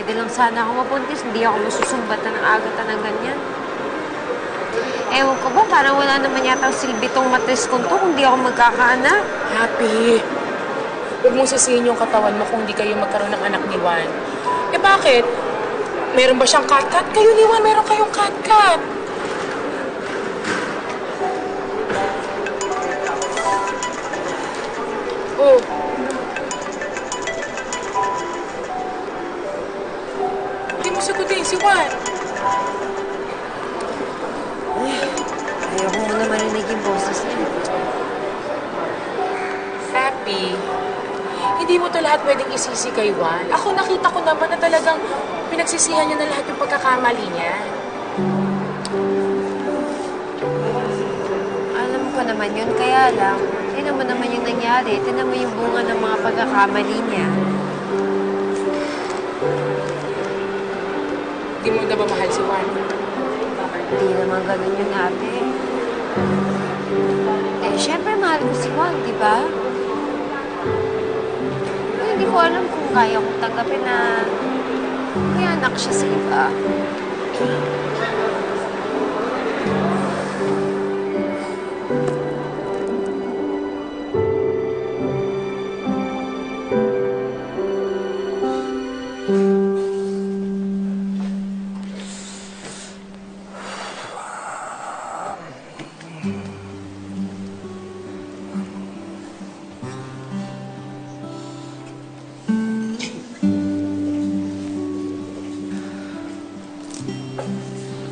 pwede lang sana ako mabuntis. Hindi ako masusumbatan ng agatan ng ganyan. Ewan ko ba, parang wala naman yata silbi tong matris ko to kung di ako magkakaanak. Happy, huwag mong sisihin yung katawan mo kung di kayo magkaroon ng anak ni Juan. Eh bakit? Meron ba siyang kat-kat? Kayo ni Juan, meron kayong kat-kat. Oh. Hindi mo sagutin si Juan. Ayoko muna marinig yung boses niya. Happy, hindi mo to lahat pwedeng isisi kay Juan. Ako nakita ko naman na talagang pinagsisihan niya na lahat yung pagkakamali niya. Alam ko naman yun, kaya lang, tinan mo naman yung nangyari. Tinan mo yung bunga ng mga pagkakamali niya. Hindi mo na ba mahal si Juan? Hindi naman ganun yun, ate. Eh, syempre mahal ko si Juan, di ba? Pero hindi ko alam kung kaya kong tanggapin na may anak siya sa iba.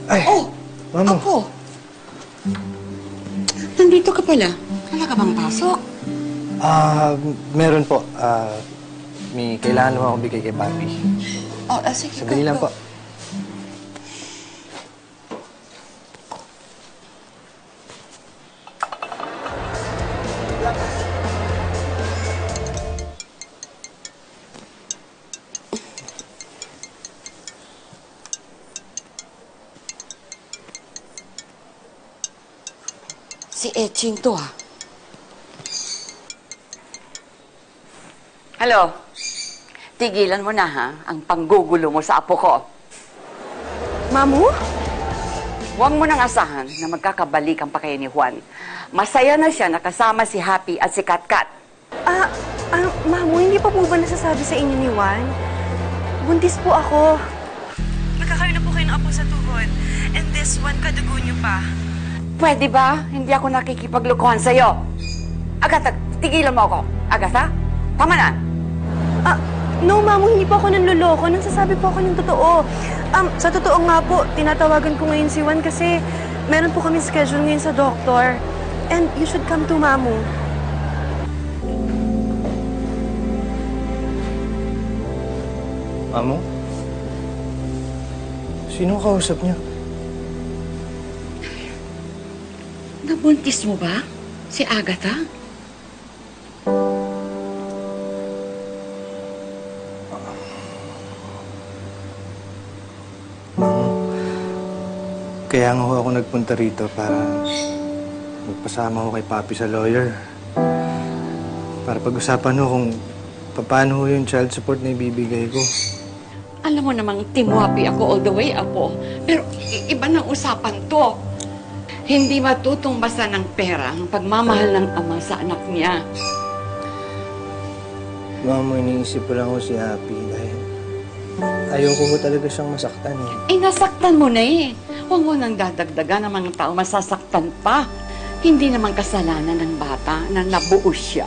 Ay, Mamo. Apo! Nandito ka pala. Wala ka bang pasok? Meron po. May kailangan naman akong bigay kay Papi. Oh, sige. Sandali lang po. Si Etching to, ah. Hello? Tigilan mo na, ha? Ang panggugulo mo sa apo ko. Mamu? Huwag mo nang asahan na magkakabalikan pa kayo ni Juan. Masaya na siya nakasama si Happy at si Katkat. Mamu, hindi pa po ba nasasabi sa inyo ni Juan? Buntis po ako. Magkakaroon na po kayo ng apo sa tuhod. And this one, kadugo niyo pa. Pwede ba? Hindi ako nakikipaglukuhan sa'yo. Agatha, tigilan mo ako. Agatha, tama na. No, Mamu, hindi po ako nanloloko. Nagsasabi po ako ng totoo. Sa totoo nga po, tinatawagan ko ngayon si Juan kasi meron po kami schedule ngayon sa doktor. And you should come to Mamu. Mamo? Sino kausap niyo? Nabuntis mo ba? Si Agatha? Kaya nga ho ako nagpunta rito para magpasama ho kay Papi sa lawyer. Para pag-usapan ho kung paano ho yung child support na ibibigay ko. Alam mo namang timuhapi ako all the way, Apo. Pero iba na usapan to. Hindi matutumbasan ng pera ang pagmamahal ng ama sa anak niya. Mamo, iniisip ko lang ho si Happy dahil ayoko ko talaga siyang masaktan eh. Eh, nasaktan mo na eh. Huwag mo nang dadagdagan ng mga tao masasaktan pa. Hindi naman kasalanan ng bata na nabuo siya.